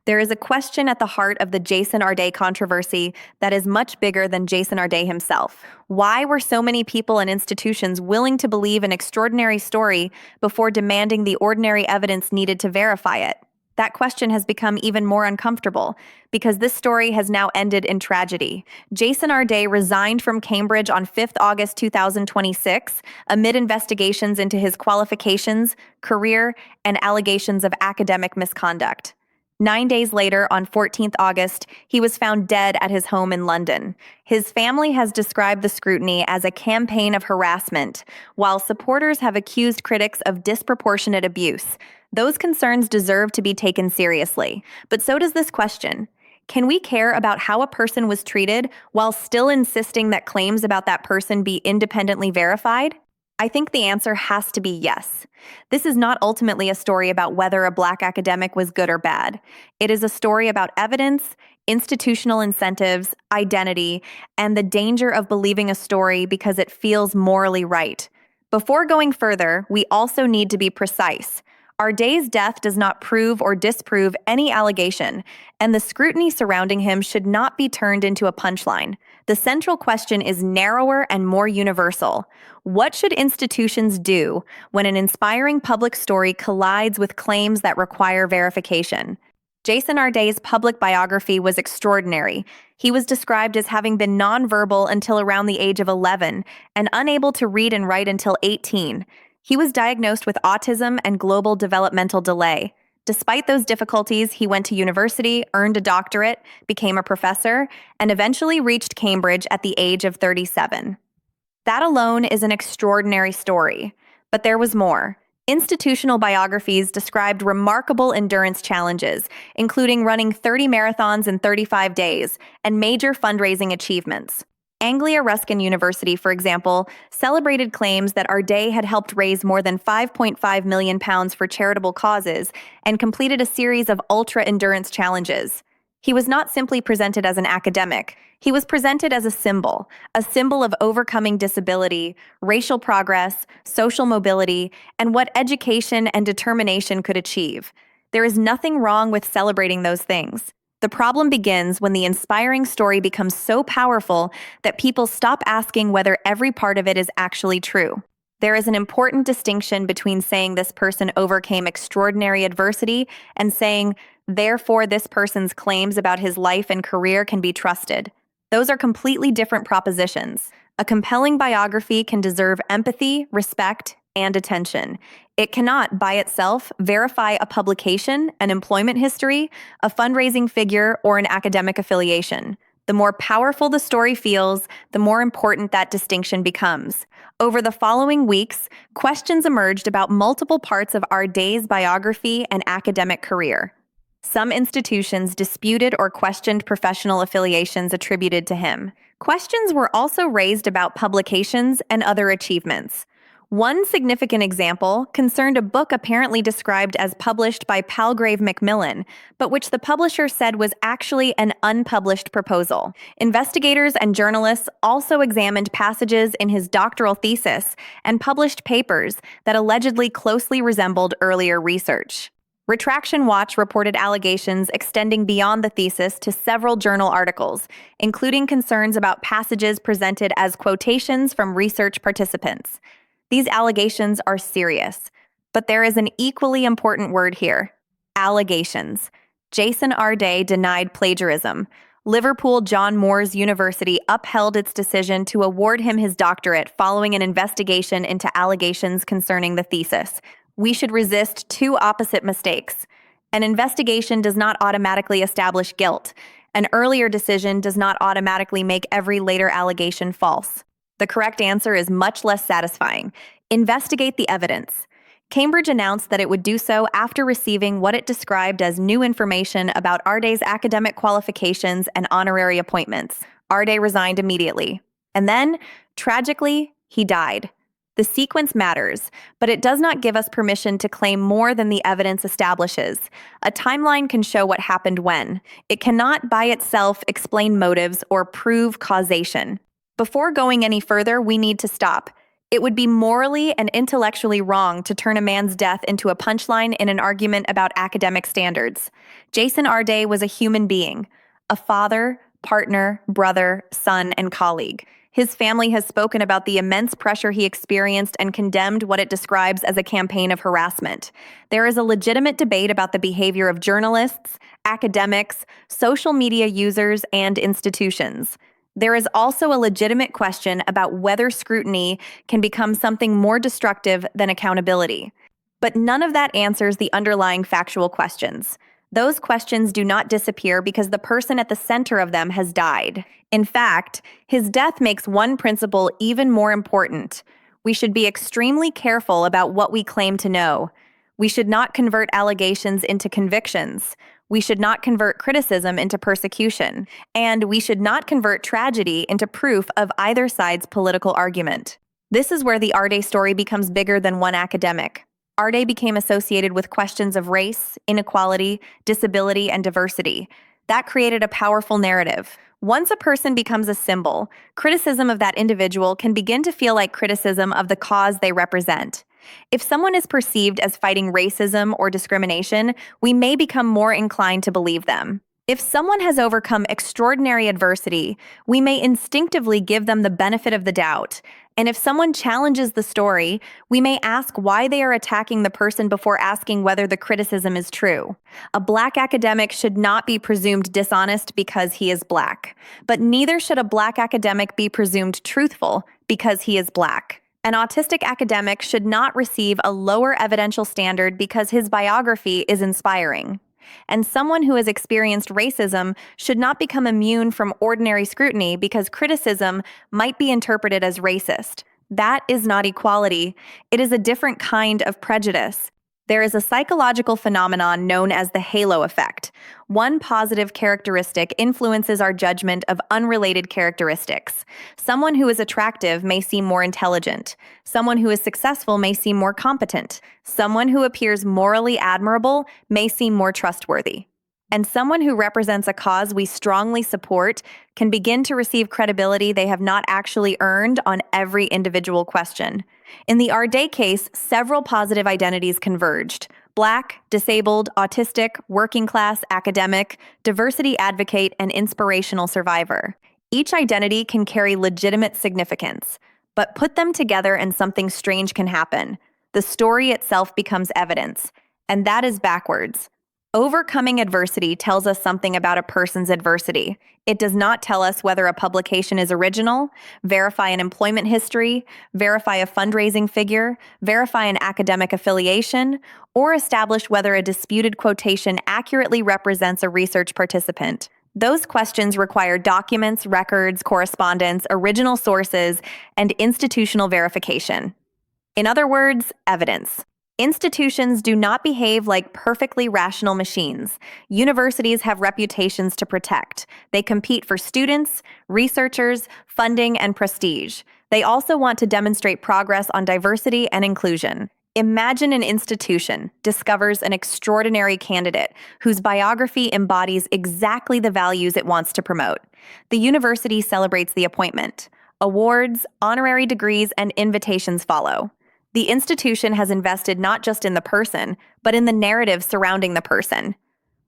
There is a question at the heart of the Jason Arday controversy that is much bigger than Jason Arday himself. Why were so many people and institutions willing to believe an extraordinary story before demanding the ordinary evidence needed to verify it? That question has become even more uncomfortable because this story has now ended in tragedy. Jason Arday resigned from Cambridge on 5th August 2026 amid investigations into his qualifications, career, and allegations of academic misconduct. 9 days later, on 14th August, he was found dead at his home in London. His family has described the scrutiny as a campaign of harassment, while supporters have accused critics of disproportionate abuse. Those concerns deserve to be taken seriously, but so does this question. Can we care about how a person was treated while still insisting that claims about that person be independently verified? I think the answer has to be yes. This is not ultimately a story about whether a Black academic was good or bad. It is a story about evidence, institutional incentives, identity, and the danger of believing a story because it feels morally right. Before going further, we also need to be precise. Arday's death does not prove or disprove any allegation, and the scrutiny surrounding him should not be turned into a punchline. The central question is narrower and more universal. What should institutions do when an inspiring public story collides with claims that require verification? Jason Arday's public biography was extraordinary. He was described as having been nonverbal until around the age of 11 and unable to read and write until 18. He was diagnosed with autism and global developmental delay. Despite those difficulties, he went to university, earned a doctorate, became a professor, and eventually reached Cambridge at the age of 37. That alone is an extraordinary story. But there was more. Institutional biographies described remarkable endurance challenges, including running 30 marathons in 35 days, and major fundraising achievements. Anglia Ruskin University, for example, celebrated claims that Arday had helped raise more than £5.5 million for charitable causes and completed a series of ultra-endurance challenges. He was not simply presented as an academic. He was presented as a symbol of overcoming disability, racial progress, social mobility, and what education and determination could achieve. There is nothing wrong with celebrating those things. The problem begins when the inspiring story becomes so powerful that people stop asking whether every part of it is actually true. There is an important distinction between saying this person overcame extraordinary adversity and saying, therefore, this person's claims about his life and career can be trusted. Those are completely different propositions. A compelling biography can deserve empathy, respect, and attention. It cannot, by itself, verify a publication, an employment history, a fundraising figure, or an academic affiliation. The more powerful the story feels, the more important that distinction becomes. Over the following weeks, questions emerged about multiple parts of Arday's biography and academic career. Some institutions disputed or questioned professional affiliations attributed to him. Questions were also raised about publications and other achievements. One significant example concerned a book apparently described as published by Palgrave Macmillan, but which the publisher said was actually an unpublished proposal. Investigators and journalists also examined passages in his doctoral thesis and published papers that allegedly closely resembled earlier research. Retraction Watch reported allegations extending beyond the thesis to several journal articles, including concerns about passages presented as quotations from research participants. These allegations are serious, but there is an equally important word here: allegations. Jason Arday denied plagiarism. Liverpool John Moores University upheld its decision to award him his doctorate following an investigation into allegations concerning the thesis. We should resist two opposite mistakes. An investigation does not automatically establish guilt. An earlier decision does not automatically make every later allegation false. The correct answer is much less satisfying. Investigate the evidence. Cambridge announced that it would do so after receiving what it described as new information about Arday's academic qualifications and honorary appointments. Arday resigned immediately. And then, tragically, he died. The sequence matters, but it does not give us permission to claim more than the evidence establishes. A timeline can show what happened when. It cannot by itself explain motives or prove causation. Before going any further, we need to stop. It would be morally and intellectually wrong to turn a man's death into a punchline in an argument about academic standards. Jason Arday was a human being, a father, partner, brother, son, and colleague. His family has spoken about the immense pressure he experienced and condemned what it describes as a campaign of harassment. There is a legitimate debate about the behavior of journalists, academics, social media users, and institutions. There is also a legitimate question about whether scrutiny can become something more destructive than accountability. But none of that answers the underlying factual questions. Those questions do not disappear because the person at the center of them has died. In fact, his death makes one principle even more important. We should be extremely careful about what we claim to know. We should not convert allegations into convictions. We should not convert criticism into persecution. And we should not convert tragedy into proof of either side's political argument. This is where the Arday story becomes bigger than one academic. Arday became associated with questions of race, inequality, disability, and diversity. That created a powerful narrative. Once a person becomes a symbol, criticism of that individual can begin to feel like criticism of the cause they represent. If someone is perceived as fighting racism or discrimination, we may become more inclined to believe them. If someone has overcome extraordinary adversity, we may instinctively give them the benefit of the doubt. And if someone challenges the story, we may ask why they are attacking the person before asking whether the criticism is true. A Black academic should not be presumed dishonest because he is Black, but neither should a Black academic be presumed truthful because he is Black. An autistic academic should not receive a lower evidential standard because his biography is inspiring. And someone who has experienced racism should not become immune from ordinary scrutiny because criticism might be interpreted as racist. That is not equality. It is a different kind of prejudice. There is a psychological phenomenon known as the halo effect. One positive characteristic influences our judgment of unrelated characteristics. Someone who is attractive may seem more intelligent. Someone who is successful may seem more competent. Someone who appears morally admirable may seem more trustworthy. And someone who represents a cause we strongly support can begin to receive credibility they have not actually earned on every individual question. In the Arday case, several positive identities converged: Black, disabled, autistic, working class, academic, diversity advocate, and inspirational survivor. Each identity can carry legitimate significance, but put them together and something strange can happen. The story itself becomes evidence, and that is backwards. Overcoming adversity tells us something about a person's adversity. It does not tell us whether a publication is original, verify an employment history, verify a fundraising figure, verify an academic affiliation, or establish whether a disputed quotation accurately represents a research participant. Those questions require documents, records, correspondence, original sources, and institutional verification. In other words, evidence. Institutions do not behave like perfectly rational machines. Universities have reputations to protect. They compete for students, researchers, funding, and prestige. They also want to demonstrate progress on diversity and inclusion. Imagine an institution discovers an extraordinary candidate whose biography embodies exactly the values it wants to promote. The university celebrates the appointment. Awards, honorary degrees, and invitations follow. The institution has invested not just in the person, but in the narrative surrounding the person.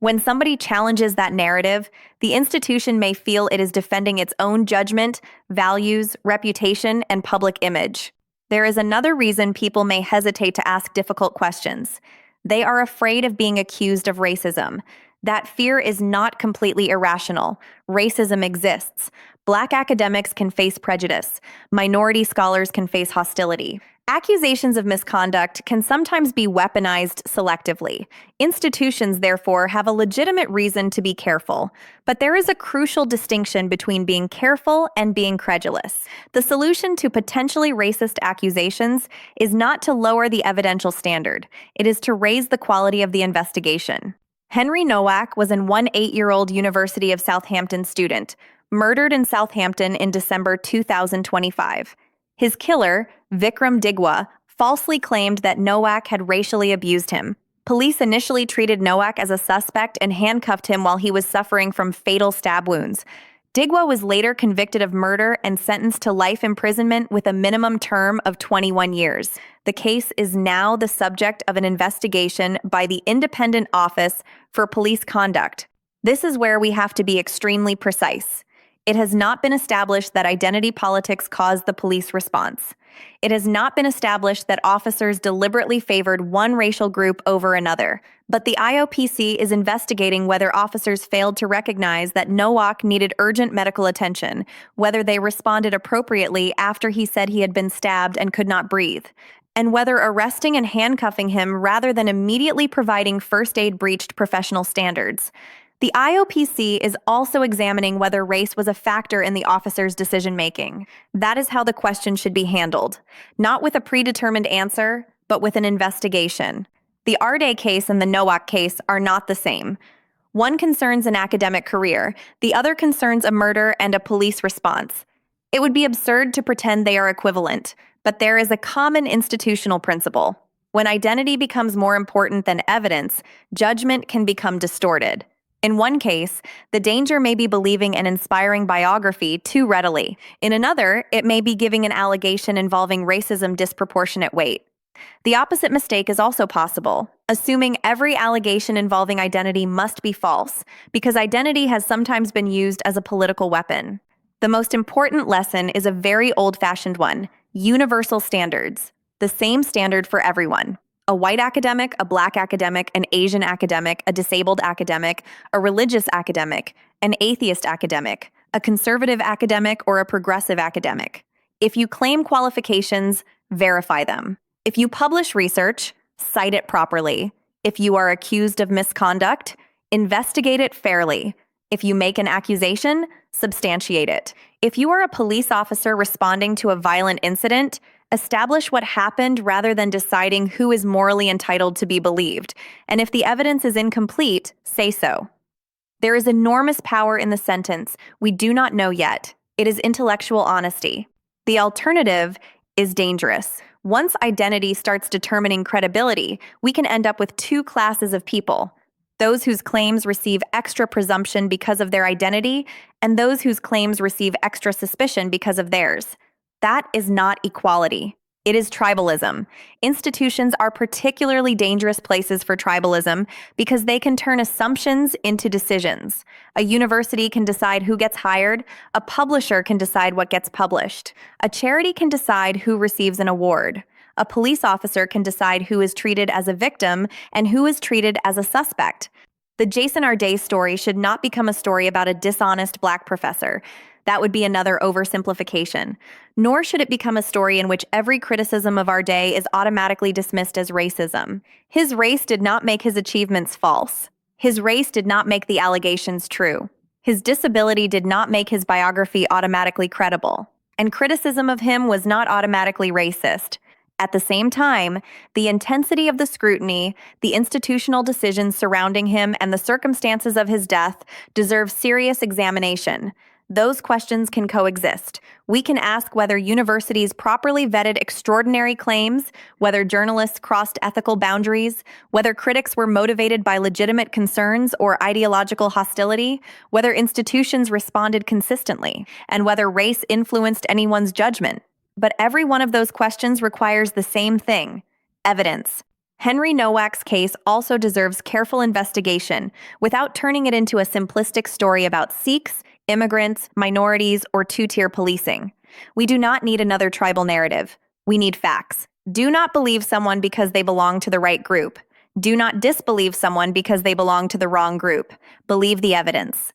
When somebody challenges that narrative, the institution may feel it is defending its own judgment, values, reputation, and public image. There is another reason people may hesitate to ask difficult questions. They are afraid of being accused of racism. That fear is not completely irrational. Racism exists. Black academics can face prejudice. Minority scholars can face hostility. Accusations of misconduct can sometimes be weaponized selectively. Institutions, therefore, have a legitimate reason to be careful. But there is a crucial distinction between being careful and being credulous. The solution to potentially racist accusations is not to lower the evidential standard. It is to raise the quality of the investigation. Henry Nowak was an 8-year-old University of Southampton student, murdered in Southampton in December 2025. His killer, Vikram Digwa, falsely claimed that Nowak had racially abused him. Police initially treated Nowak as a suspect and handcuffed him while he was suffering from fatal stab wounds. Digwa was later convicted of murder and sentenced to life imprisonment with a minimum term of 21 years. The case is now the subject of an investigation by the Independent Office for Police Conduct. This is where we have to be extremely precise. It has not been established that identity politics caused the police response. It has not been established that officers deliberately favored one racial group over another. But the IOPC is investigating whether officers failed to recognize that Nowak needed urgent medical attention, whether they responded appropriately after he said he had been stabbed and could not breathe, and whether arresting and handcuffing him rather than immediately providing first aid breached professional standards. The IOPC is also examining whether race was a factor in the officer's decision-making. That is how the question should be handled, not with a predetermined answer, but with an investigation. The Arday case and the Nowak case are not the same. One concerns an academic career, the other concerns a murder and a police response. It would be absurd to pretend they are equivalent, but there is a common institutional principle. When identity becomes more important than evidence, judgment can become distorted. In one case, the danger may be believing an inspiring biography too readily. In another, it may be giving an allegation involving racism disproportionate weight. The opposite mistake is also possible, assuming every allegation involving identity must be false, because identity has sometimes been used as a political weapon. The most important lesson is a very old-fashioned one: universal standards, the same standard for everyone. A white academic, a black academic, an Asian academic, a disabled academic, a religious academic, an atheist academic, a conservative academic, or a progressive academic. If you claim qualifications, verify them. If you publish research, cite it properly. If you are accused of misconduct, investigate it fairly. If you make an accusation, substantiate it. If you are a police officer responding to a violent incident, establish what happened rather than deciding who is morally entitled to be believed. And if the evidence is incomplete, say so. There is enormous power in the sentence, "We do not know yet." It is intellectual honesty. The alternative is dangerous. Once identity starts determining credibility, we can end up with two classes of people: those whose claims receive extra presumption because of their identity, and those whose claims receive extra suspicion because of theirs. That is not equality. It is tribalism. Institutions are particularly dangerous places for tribalism because they can turn assumptions into decisions. A university can decide who gets hired, a publisher can decide what gets published, a charity can decide who receives an award, a police officer can decide who is treated as a victim and who is treated as a suspect. The Jason Arday story should not become a story about a dishonest black professor. That would be another oversimplification. Nor should it become a story in which every criticism of Arday is automatically dismissed as racism. His race did not make his achievements false. His race did not make the allegations true. His disability did not make his biography automatically credible. And criticism of him was not automatically racist. At the same time, the intensity of the scrutiny, the institutional decisions surrounding him, and the circumstances of his death deserve serious examination. Those questions can coexist. We can ask whether universities properly vetted extraordinary claims, whether journalists crossed ethical boundaries, whether critics were motivated by legitimate concerns or ideological hostility, whether institutions responded consistently, and whether race influenced anyone's judgment. But every one of those questions requires the same thing: evidence. Henry Nowak's case also deserves careful investigation without turning it into a simplistic story about Sikhs, immigrants, minorities, or two-tier policing. We do not need another tribal narrative. We need facts. Do not believe someone because they belong to the right group. Do not disbelieve someone because they belong to the wrong group. Believe the evidence.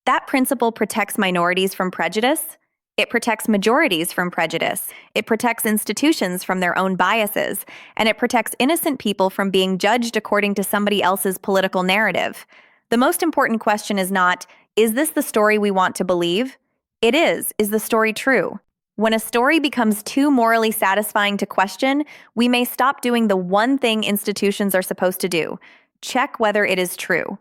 That principle protects minorities from prejudice. It protects majorities from prejudice. It protects institutions from their own biases. And it protects innocent people from being judged according to somebody else's political narrative. The most important question is not, is this the story we want to believe? It is. Is the story true? When a story becomes too morally satisfying to question, we may stop doing the one thing institutions are supposed to do: check whether it is true.